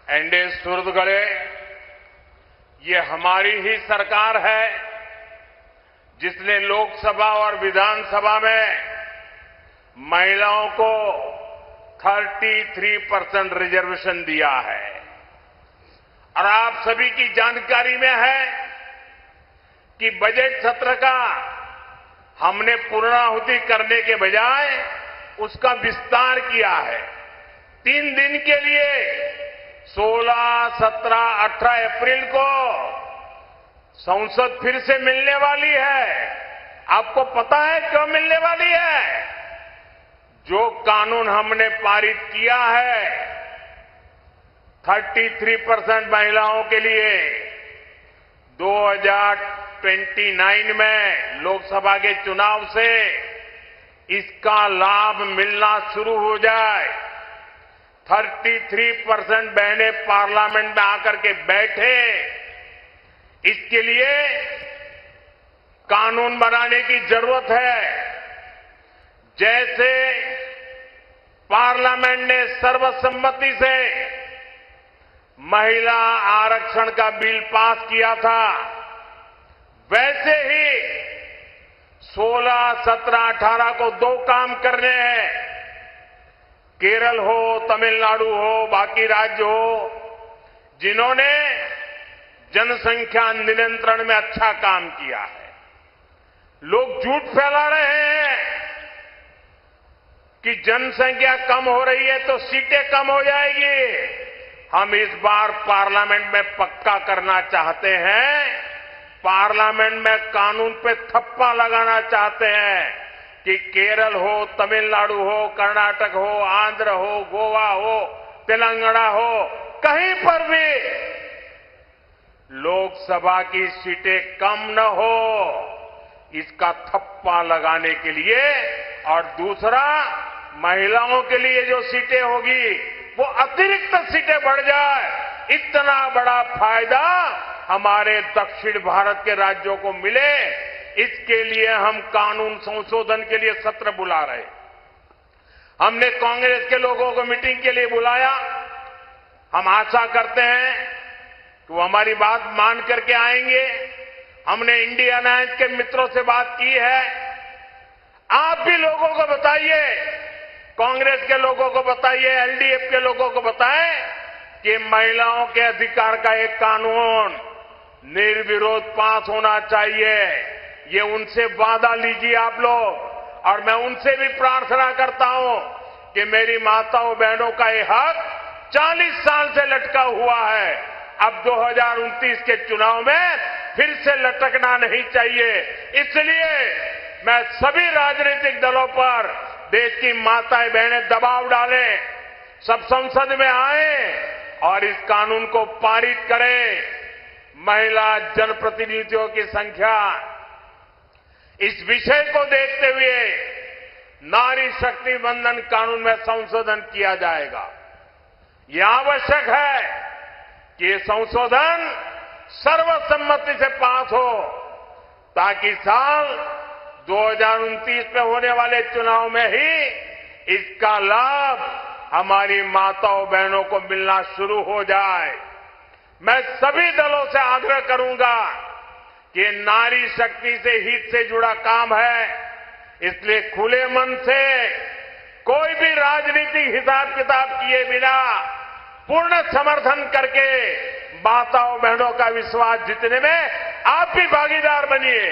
NDA सुरतगढ़े ये हमारी ही सरकार है जिसने लोकसभा और विधानसभा में महिलाओं को 33% रिजर्वेशन दिया है। और आप सभी की जानकारी में है कि बजट सत्र का हमने पूर्णाहुति करने के बजाय उसका विस्तार किया है। 3 दिन के लिए 16, 17, 18 अप्रैल को संसद फिर से मिलने वाली है। आपको पता है क्यों मिलने वाली है? जो कानून हमने पारित किया है 33% महिलाओं के लिए 2029 में लोकसभा के चुनाव से इसका लाभ मिलना शुरू हो जाए। 33% बहनें पार्लियामेंट में आकर के बैठे, इसके लिए कानून बनाने की जरूरत है। जैसे पार्लियामेंट ने सर्वसम्मति से महिला आरक्षण का बिल पास किया था, वैसे ही 16, 17, 18 को 2 काम करने हैं। केरल हो, तमिलनाडु हो, बाकी राज्य हो, जिन्होंने जनसंख्या नियंत्रण में अच्छा काम किया है। लोग झूठ फैला रहे हैं कि जनसंख्या कम हो रही है तो सीटें कम हो जाएगी। हम इस बार पार्लियामेंट में पक्का करना चाहते हैं, पार्लियामेंट में कानून पे थप्पा लगाना चाहते हैं कि केरल हो, तमिलनाडु हो, कर्नाटक हो, आंध्र हो, गोवा हो, तेलंगाना हो, कहीं पर भी लोकसभा की सीटें कम न हो, इसका थप्पा लगाने के लिए। और दूसरा, महिलाओं के लिए जो सीटें होगी वो अतिरिक्त सीटें बढ़ जाए, इतना बड़ा फायदा हमारे दक्षिण भारत के राज्यों को मिले, इसके लिए हम कानून संशोधन के लिए सत्र बुला रहे। हमने कांग्रेस के लोगों को मीटिंग के लिए बुलाया। हम आशा करते हैं कि वो हमारी बात मान करके आएंगे। हमने इंडिया अलायंस के मित्रों से बात की है। आप भी लोगों को बताइए, कांग्रेस के लोगों को बताइए, एलडीएफ के लोगों को बताएं कि महिलाओं के अधिकार का एक कानून निर्विरोध पास होना चाहिए। ये उनसे वादा लीजिए आप लोग। और मैं उनसे भी प्रार्थना करता हूं कि मेरी माताओं बहनों का ये हक 40 साल से लटका हुआ है, अब 2029 के चुनाव में फिर से लटकना नहीं चाहिए। इसलिए मैं सभी राजनीतिक दलों पर देश की माताएं बहनें दबाव डालें, सब संसद में आए और इस कानून को पारित करें। महिला जनप्रतिनिधियों की संख्या, इस विषय को देखते हुए नारी शक्ति वंदन कानून में संशोधन किया जाएगा। यह आवश्यक है कि ये संशोधन सर्वसम्मति से पास हो, ताकि साल 2029 में होने वाले चुनाव में ही इसका लाभ हमारी माताओं बहनों को मिलना शुरू हो जाए। मैं सभी दलों से आग्रह करूंगा कि नारी शक्ति से हित से जुड़ा काम है, इसलिए खुले मन से कोई भी राजनीतिक हिसाब किताब किए बिना पूर्ण समर्थन करके माताओं बहनों का विश्वास जीतने में आप भी भागीदार बनिए।